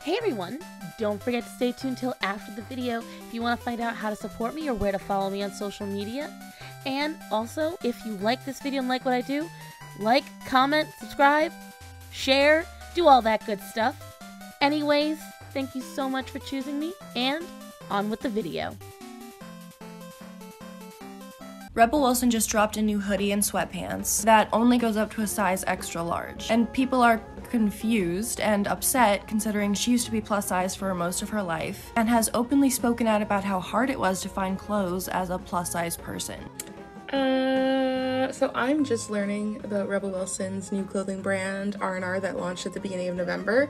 Hey everyone, don't forget to stay tuned till after the video if you want to find out how to support me or where to follow me on social media. And also, if you like this video and like what I do, like, comment, subscribe, share, do all that good stuff. Anyways, thank you so much for choosing me, and on with the video. Rebel Wilson just dropped a new hoodie and sweatpants that only goes up to a size extra large. And people are confused and upset considering she used to be plus size for most of her life and has openly spoken out about how hard it was to find clothes as a plus size person. So I'm just learning about Rebel Wilson's new clothing brand, R&R, that launched at the beginning of November.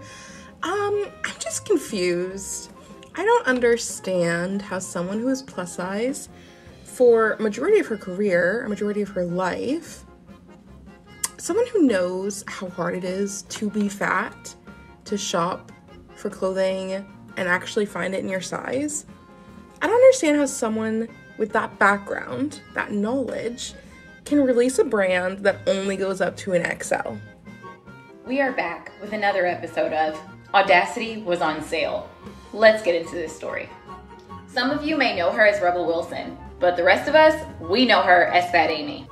I'm just confused. I don't understand how someone who is plus size for a majority of her career, a majority of her life, someone who knows how hard it is to be fat, to shop for clothing and actually find it in your size, I don't understand how someone with that background, that knowledge, can release a brand that only goes up to an XL. We are back with another episode of Audacity Was on Sale. Let's get into this story. Some of you may know her as Rebel Wilson, but the rest of us, we know her as Fat Amy.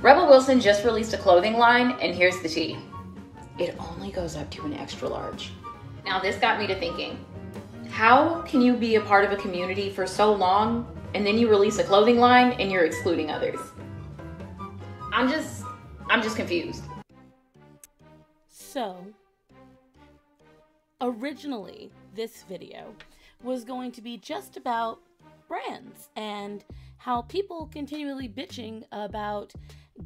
Rebel Wilson just released a clothing line, and here's the tea. It only goes up to an extra large. Now this got me to thinking, how can you be a part of a community for so long, and then you release a clothing line and you're excluding others? I'm just confused. So, originally, this video was going to be just about brands and how people continually bitching about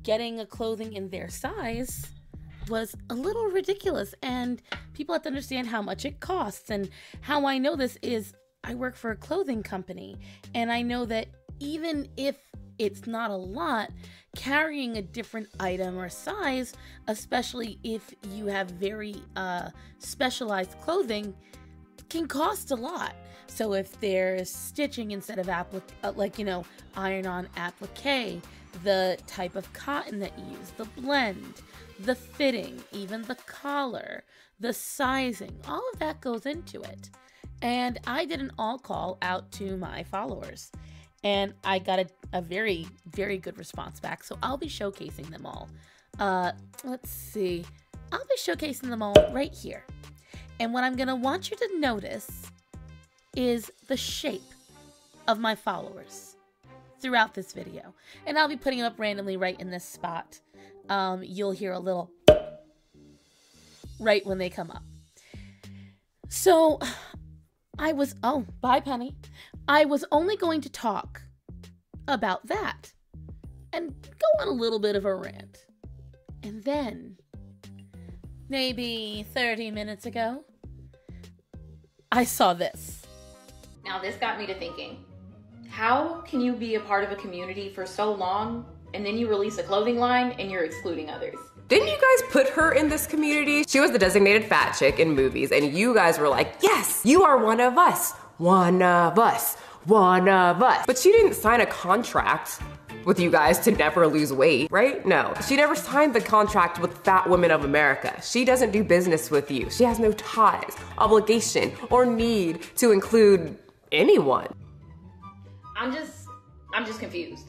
getting a clothing in their size was a little ridiculous, and people have to understand how much it costs. And how I know this is I work for a clothing company, and I know that even if it's not a lot, carrying a different item or size, especially if you have very specialized clothing, can cost a lot. So if there's stitching instead of iron-on applique, the type of cotton that you use, the blend, the fitting, even the collar, the sizing, all of that goes into it. And I did an all call out to my followers, and I got a very, very good response back. So I'll be showcasing them all. Let's see. I'll be showcasing them all right here. And what I'm going to want you to notice is the shape of my followers throughout this video. And I'll be putting them up randomly right in this spot. You'll hear a little right when they come up. So oh, bye Penny. I was only going to talk about that and go on a little bit of a rant. And then, maybe 30 minutes ago, I saw this. Now this got me to thinking, how can you be a part of a community for so long and then you release a clothing line and you're excluding others? Didn't you guys put her in this community? She was the designated fat chick in movies, and you guys were like, yes, you are one of us. One of us. One of us. But she didn't sign a contract with you guys to never lose weight, right? No, she never signed the contract with Fat Women of America. She doesn't do business with you. She has no ties, obligation, or need to include anyone. I'm just confused.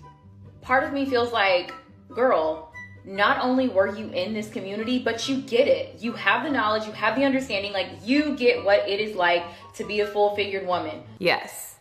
Part of me feels like, girl, not only were you in this community, but you get it. You have the knowledge, you have the understanding, like you get what it is like to be a full-figured woman. Yes,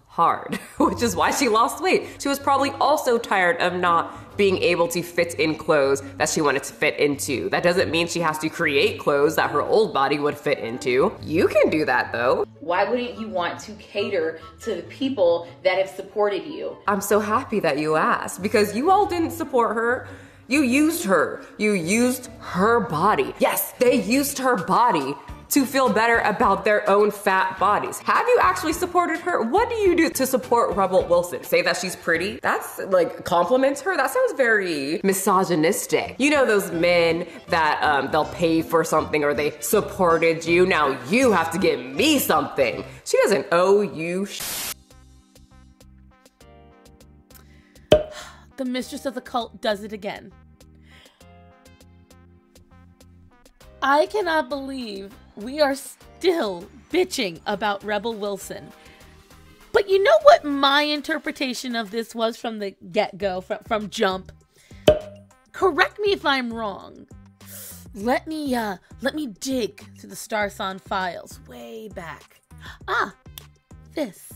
hard, which is why she lost weight. She was probably also tired of not being able to fit in clothes that she wanted to fit into. That doesn't mean she has to create clothes that her old body would fit into. You can do that though. Why wouldn't you want to cater to the people that have supported you? I'm so happy that you asked, because you all didn't support her. You used her. You used her body. Yes, they used her body to feel better about their own fat bodies. Have you actually supported her? What do you do to support Rebel Wilson? Say that she's pretty? That's like compliments her? That sounds very misogynistic. You know those men that they'll pay for something or they supported you. Now you have to give me something. She doesn't owe you The mistress of the cult does it again. I cannot believe we are still bitching about Rebel Wilson. But you know what my interpretation of this was from the get-go, from jump? Correct me if I'm wrong. Let me dig through the Starson files way back. Ah, this.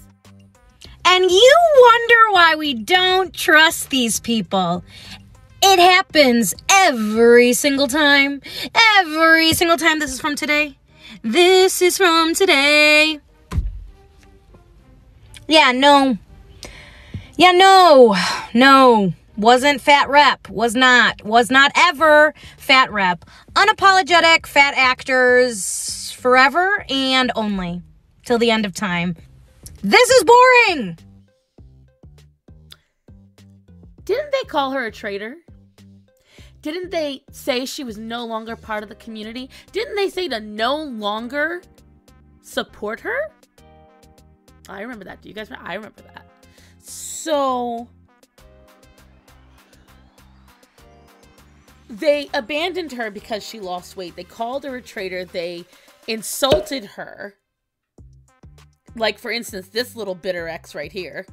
And you wonder why we don't trust these people. It happens every single time. Every single time. This is from today. This is from today. Yeah, no. Wasn't fat rep. Was not ever fat rep. Unapologetic fat actors forever and only. Till the end of time. This is boring! Didn't they call her a traitor? Didn't they say she was no longer part of the community? Didn't they say to no longer support her? I remember that. Do you guys remember? I remember that. So they abandoned her because she lost weight. They called her a traitor. They insulted her. Like, for instance, this little bitter X right here.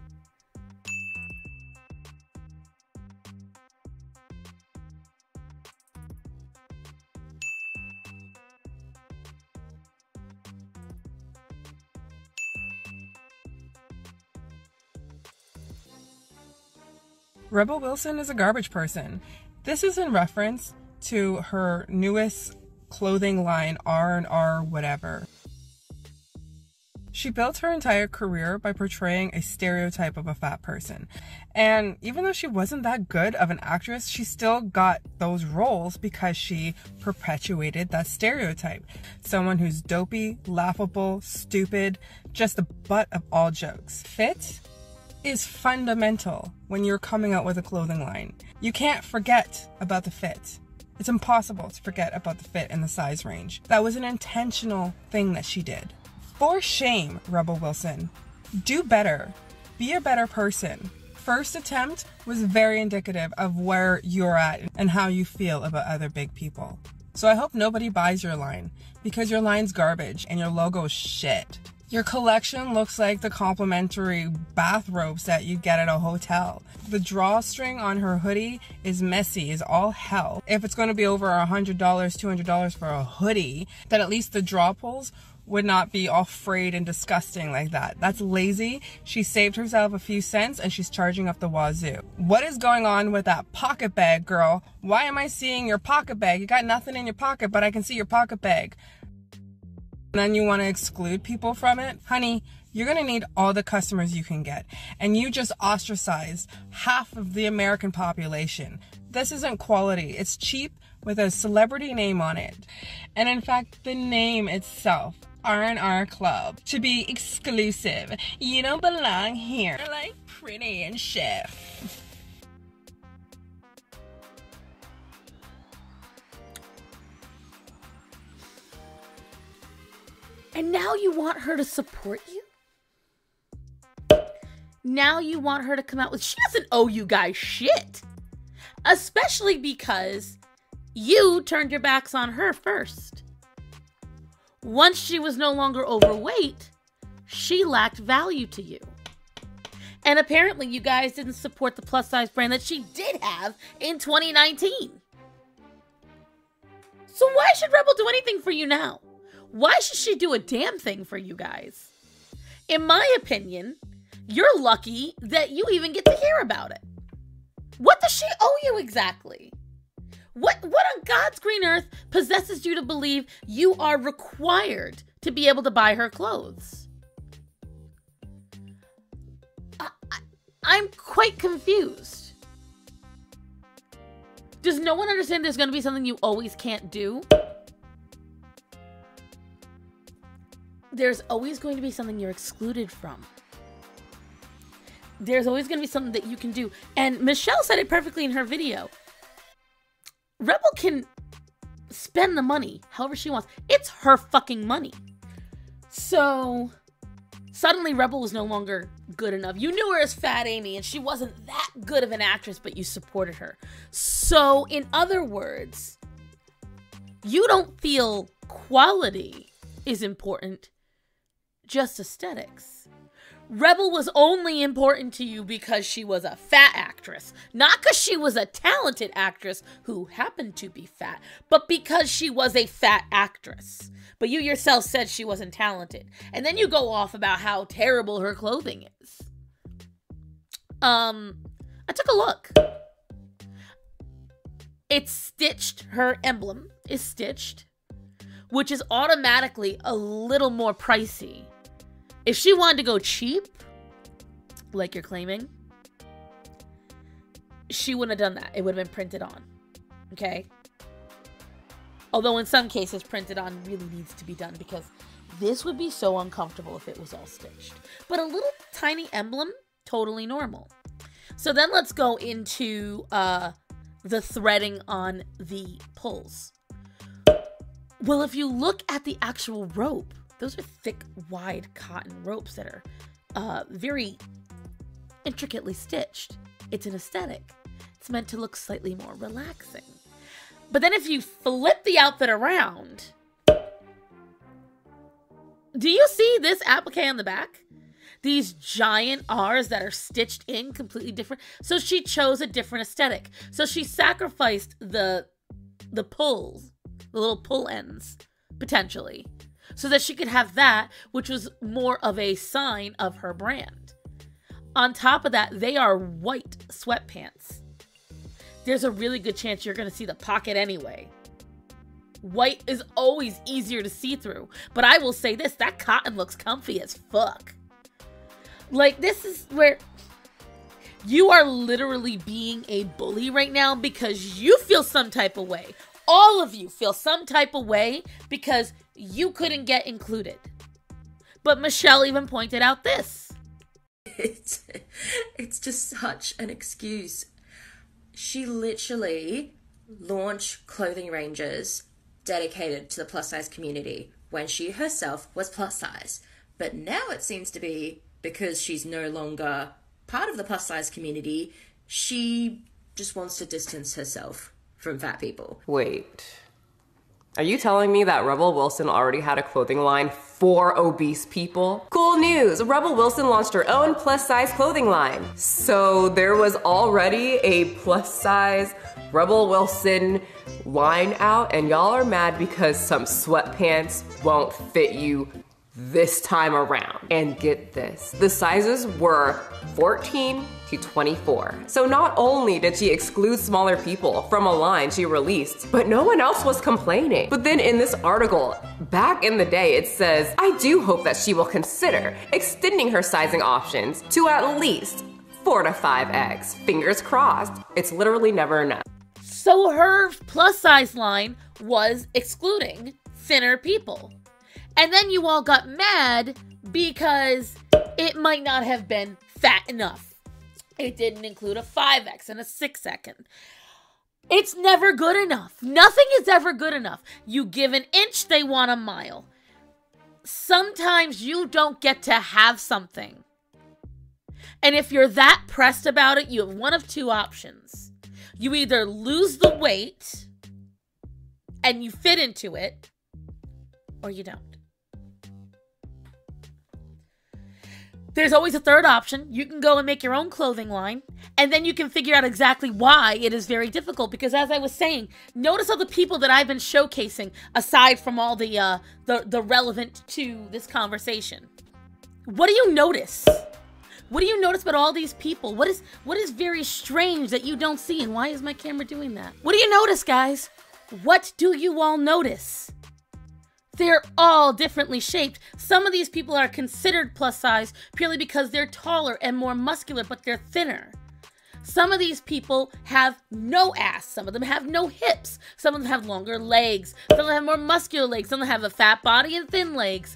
Rebel Wilson is a garbage person. This is in reference to her newest clothing line, R&R whatever. She built her entire career by portraying a stereotype of a fat person. And even though she wasn't that good of an actress, she still got those roles because she perpetuated that stereotype. Someone who's dopey, laughable, stupid, just the butt of all jokes. Fit is fundamental when you're coming out with a clothing line. You can't forget about the fit. It's impossible to forget about the fit and the size range. That was an intentional thing that she did. For shame, Rebel Wilson. Do better. Be a better person. First attempt was very indicative of where you're at and how you feel about other big people. So I hope nobody buys your line, because your line's garbage and your logo is shit. Your collection looks like the complimentary bathrobes that you get at a hotel. The drawstring on her hoodie is messy, is all hell. If it's going to be over $100, $200 for a hoodie, then at least the draw pulls would not be all frayed and disgusting like that. That's lazy. She saved herself a few cents and she's charging up the wazoo. What is going on with that pocket bag, girl? Why am I seeing your pocket bag? You got nothing in your pocket, but I can see your pocket bag. And then you want to exclude people from it? Honey, you're going to need all the customers you can get. And you just ostracized half of the American population. This isn't quality. It's cheap with a celebrity name on it. And in fact, the name itself, R&R Club, to be exclusive. You don't belong here. You're like pretty and shit. And now you want her to support you? Now you want her to come out with... She doesn't owe you guys shit. Especially because you turned your backs on her first. Once she was no longer overweight, she lacked value to you. And apparently you guys didn't support the plus size brand that she did have in 2019. So why should Rebel do anything for you now? Why should she do a damn thing for you guys? In my opinion, you're lucky that you even get to hear about it. What does she owe you exactly? What on God's green earth possesses you to believe you are required to be able to buy her clothes? I'm quite confused. Does no one understand there's going to be something you always can't do? There's always going to be something you're excluded from. There's always going to be something that you can do. And Michelle said it perfectly in her video. Rebel can spend the money however she wants. It's her fucking money. So suddenly Rebel was no longer good enough. You knew her as Fat Amy and she wasn't that good of an actress, but you supported her. So in other words, you don't feel quality is important, just aesthetics. Rebel was only important to you because she was a fat actress. Not because she was a talented actress who happened to be fat, but because she was a fat actress. But you yourself said she wasn't talented. And then you go off about how terrible her clothing is. I took a look. It's stitched. Her emblem is stitched, which is automatically a little more pricey. If she wanted to go cheap, like you're claiming, she wouldn't have done that. It would have been printed on. Okay? Although in some cases, printed on really needs to be done because this would be so uncomfortable if it was all stitched. But a little tiny emblem, totally normal. So then let's go into the threading on the pulls. Well, if you look at the actual rope, those are thick, wide cotton ropes that are very intricately stitched. It's an aesthetic. It's meant to look slightly more relaxing. But then if you flip the outfit around, do you see this applique on the back? These giant R's that are stitched in completely different. So she chose a different aesthetic. So she sacrificed the pulls, the little pull ends, potentially, so that she could have that, which was more of a sign of her brand. On top of that, they are white sweatpants. There's a really good chance you're going to see the pocket anyway. White is always easier to see through. But I will say this, that cotton looks comfy as fuck. Like, this is where you are literally being a bully right now because you feel some type of way. All of you feel some type of way because you couldn't get included. But Michelle even pointed out this. It's just such an excuse. She literally launched clothing ranges dedicated to the plus size community when she herself was plus size. But now it seems to be because she's no longer part of the plus size community, she just wants to distance herself from fat people. Wait. Are you telling me that Rebel Wilson already had a clothing line for obese people? Cool news! Rebel Wilson launched her own plus-size clothing line. So there was already a plus-size Rebel Wilson line out, and y'all are mad because some sweatpants won't fit you this time around. And get this, the sizes were 14 to 24. So not only did she exclude smaller people from a line she released, but no one else was complaining. But then in this article, back in the day, it says, I do hope that she will consider extending her sizing options to at least 4 to 5X. Fingers crossed. It's literally never enough. So her plus size line was excluding thinner people. And then you all got mad because it might not have been fat enough. It didn't include a 5X and a 6X. It's never good enough. Nothing is ever good enough. You give an inch, they want a mile. Sometimes you don't get to have something. And if you're that pressed about it, you have one of two options. You either lose the weight and you fit into it, or you don't. There's always a third option. You can go and make your own clothing line, and then you can figure out exactly why it is very difficult. Because as I was saying, notice all the people that I've been showcasing, aside from all the relevant to this conversation. What do you notice? What do you notice about all these people? What is very strange that you don't see, and why is my camera doing that? What do you notice, guys? What do you all notice? They're all differently shaped. Some of these people are considered plus size purely because they're taller and more muscular, but they're thinner. Some of these people have no ass. Some of them have no hips. Some of them have longer legs. Some of them have more muscular legs. Some of them have a fat body and thin legs.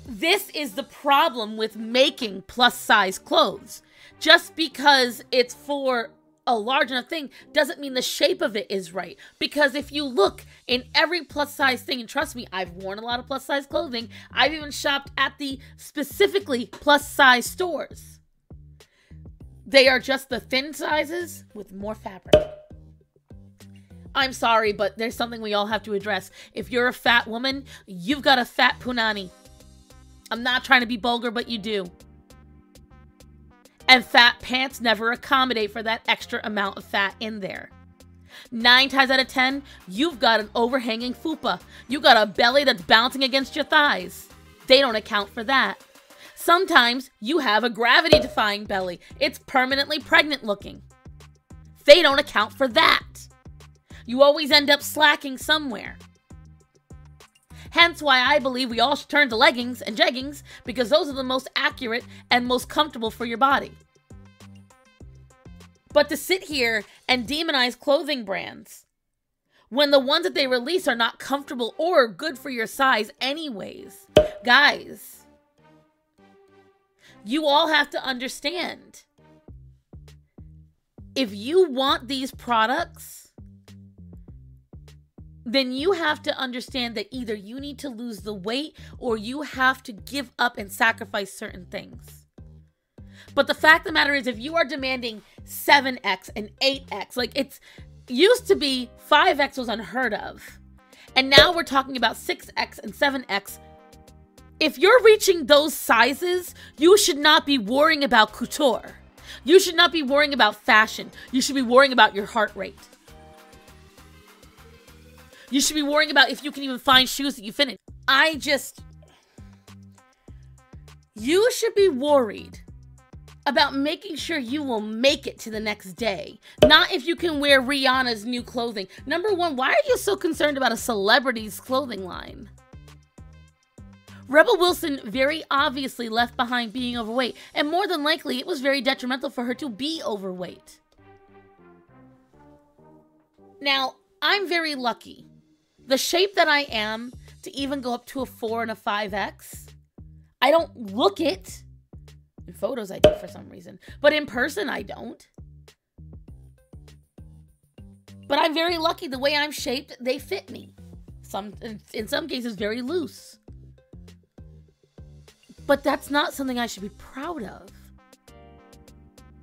This is the problem with making plus size clothes. Just because it's for a large enough thing doesn't mean the shape of it is right. Because if you look in every plus size thing, and trust me, I've worn a lot of plus size clothing. I've even shopped at the specifically plus size stores. They are just the thin sizes with more fabric. I'm sorry, but there's something we all have to address. If you're a fat woman, you've got a fat punani. I'm not trying to be vulgar, but you do. And fat pants never accommodate for that extra amount of fat in there. 9 times out of 10, you've got an overhanging fupa. You got a belly that's bouncing against your thighs. They don't account for that. Sometimes you have a gravity-defying belly. It's permanently pregnant looking. They don't account for that. You always end up slacking somewhere. Hence why I believe we all should turn to leggings and jeggings, because those are the most accurate and most comfortable for your body. But to sit here and demonize clothing brands when the ones that they release are not comfortable or good for your size anyways. Guys, you all have to understand. If you want these products, then you have to understand that either you need to lose the weight or you have to give up and sacrifice certain things. But the fact of the matter is, if you are demanding 7X and 8X, like it's used to be 5X was unheard of. And now we're talking about 6X and 7X. If you're reaching those sizes, you should not be worrying about couture. You should not be worrying about fashion. You should be worrying about your heart rate. You should be worrying about if you can even find shoes that you fit in. You should be worried about making sure you will make it to the next day. Not if you can wear Rihanna's new clothing. Number one, why are you so concerned about a celebrity's clothing line? Rebel Wilson very obviously left behind being overweight, and more than likely it was very detrimental for her to be overweight. Now, I'm very lucky. The shape that I am, to even go up to a 4 and a 5X, I don't look it. In photos I do for some reason, but in person I don't. But I'm very lucky the way I'm shaped, they fit me. In some cases very loose. But that's not something I should be proud of.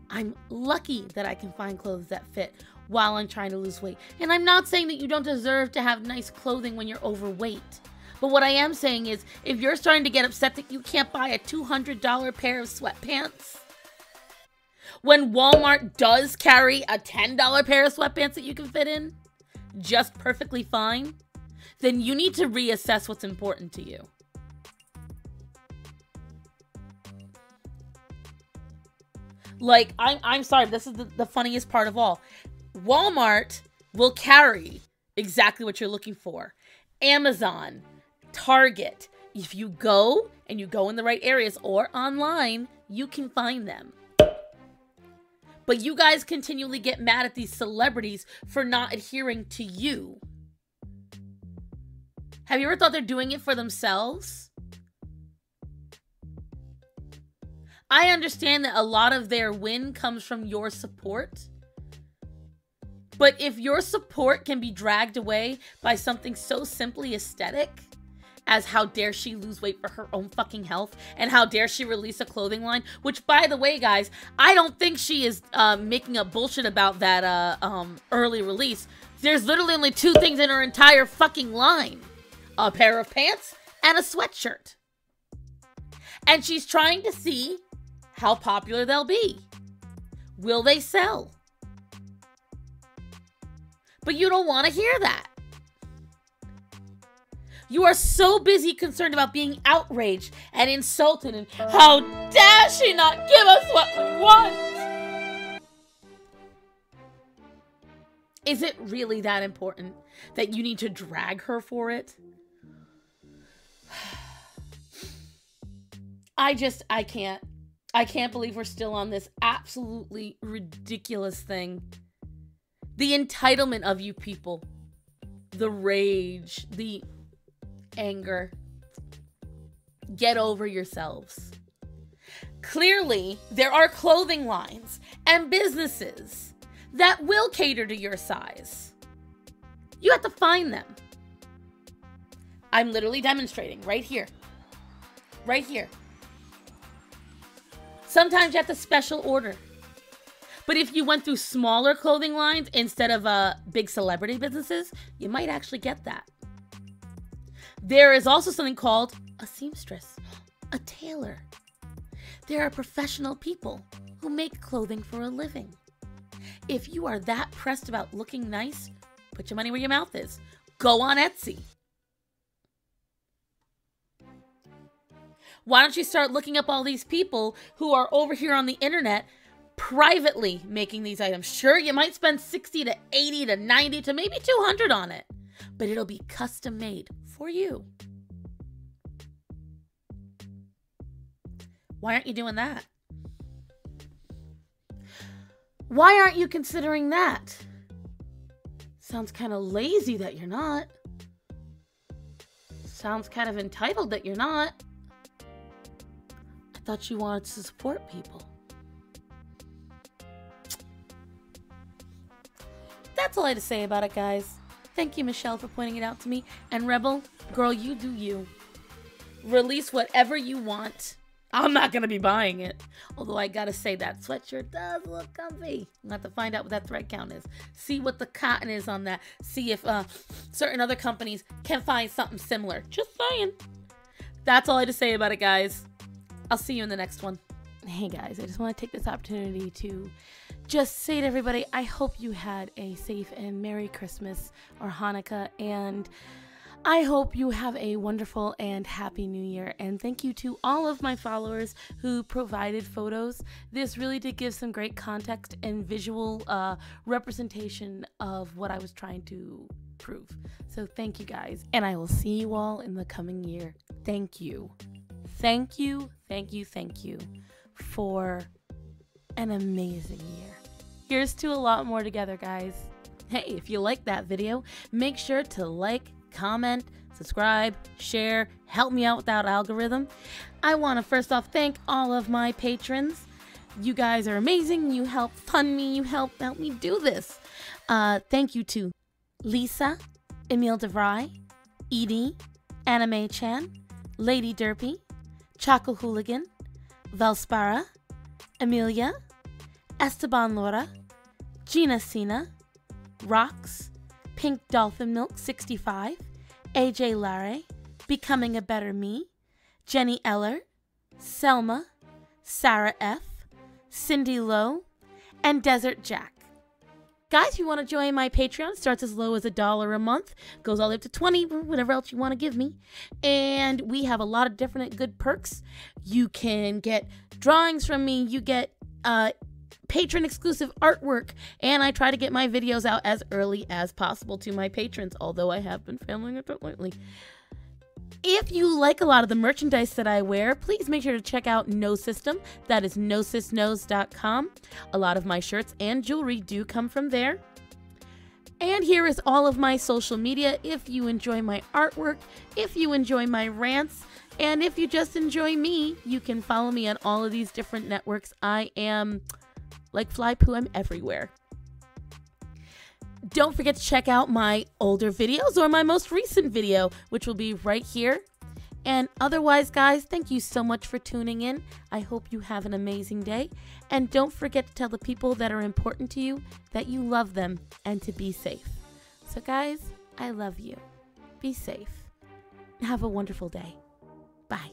I'm lucky that I can find clothes that fit while I'm trying to lose weight. And I'm not saying that you don't deserve to have nice clothing when you're overweight. But what I am saying is, if you're starting to get upset that you can't buy a $200 pair of sweatpants, when Walmart does carry a $10 pair of sweatpants that you can fit in just perfectly fine, then you need to reassess what's important to you. Like, I'm sorry, this is the funniest part of all. Walmart will carry exactly what you're looking for. Amazon, Target, if you go and you go in the right areas or online, you can find them. But you guys continually get mad at these celebrities for not adhering to you. Have you ever thought they're doing it for themselves? I understand that a lot of their win comes from your support. But if your support can be dragged away by something so simply aesthetic as how dare she lose weight for her own fucking health, and how dare she release a clothing line, which, by the way, guys, I don't think she is making up bullshit about that early release. There's literally only 2 things in her entire fucking line. A pair of pants and a sweatshirt. And she's trying to see how popular they'll be. Will they sell? But you don't want to hear that. You are so busy concerned about being outraged and insulted and how dare she not give us what we want? Is it really that important that you need to drag her for it? I can't believe we're still on this absolutely ridiculous thing. The entitlement of you people. The rage. The anger. Get over yourselves. Clearly, there are clothing lines and businesses that will cater to your size. You have to find them. I'm literally demonstrating right here. Right here. Sometimes you have to special order. But if you went through smaller clothing lines instead of big celebrity businesses, you might actually get that. There is also something called a seamstress, a tailor. There are professional people who make clothing for a living. If you are that pressed about looking nice, put your money where your mouth is. Go on Etsy. Why don't you start looking up all these people who are over here on the internet privately making these items? Sure, you might spend 60 to 80 to 90 to maybe 200 on it, but it'll be custom made for you. Why aren't you doing that? Why aren't you considering that? Sounds kind of lazy that you're not. Sounds kind of entitled that you're not. I thought you wanted to support people. That's all I had to say about it, guys. Thank you, Michelle, for pointing it out to me. And Rebel, girl, you do you. Release whatever you want. I'm not going to be buying it. Although I got to say that sweatshirt does look comfy. I'm going to have to find out what that thread count is. See what the cotton is on that. See if certain other companies can find something similar. Just saying. That's all I had to say about it, guys. I'll see you in the next one. Hey, guys, I just want to take this opportunity to just say to everybody, I hope you had a safe and Merry Christmas or Hanukkah, and I hope you have a wonderful and happy new year. And thank you to all of my followers who provided photos. This really did give some great context and visual representation of what I was trying to prove. So thank you, guys. And I will see you all in the coming year. Thank you. Thank you, thank you, thank you for an amazing year. Here's to a lot more together, guys. Hey, if you liked that video, make sure to like, comment, subscribe, share, help me out with that algorithm. I want to first off thank all of my patrons. You guys are amazing. You help fund me. You help me do this. Thank you to Lisa, Emile DeVry, Edie, Anime Chan, Lady Derpy, Choco Hooligan, Valspara, Amelia, Esteban Laura, Gina Sina, Rox, Pink Dolphin Milk 65, AJ Larry, Becoming a Better Me, Jenny Eller, Selma, Sarah F, Cindy Lowe, and Desert Jack. Guys, if you want to join my Patreon, it starts as low as $1 a month, goes all the way up to $20, whatever else you want to give me. And we have a lot of different good perks. You can get drawings from me, you get patron exclusive artwork, and I try to get my videos out as early as possible to my patrons, although I have been failing a bit lately. If you like a lot of the merchandise that I wear, please make sure to check out No System. That is nosysnose.com. A lot of my shirts and jewelry do come from there. And here is all of my social media. If you enjoy my artwork, if you enjoy my rants, and if you just enjoy me, you can follow me on all of these different networks. I am like fly poo, I'm everywhere. Don't forget to check out my older videos or my most recent video, which will be right here. And otherwise, guys, thank you so much for tuning in. I hope you have an amazing day. And don't forget to tell the people that are important to you that you love them and to be safe. So, guys, I love you. Be safe. Have a wonderful day. Bye.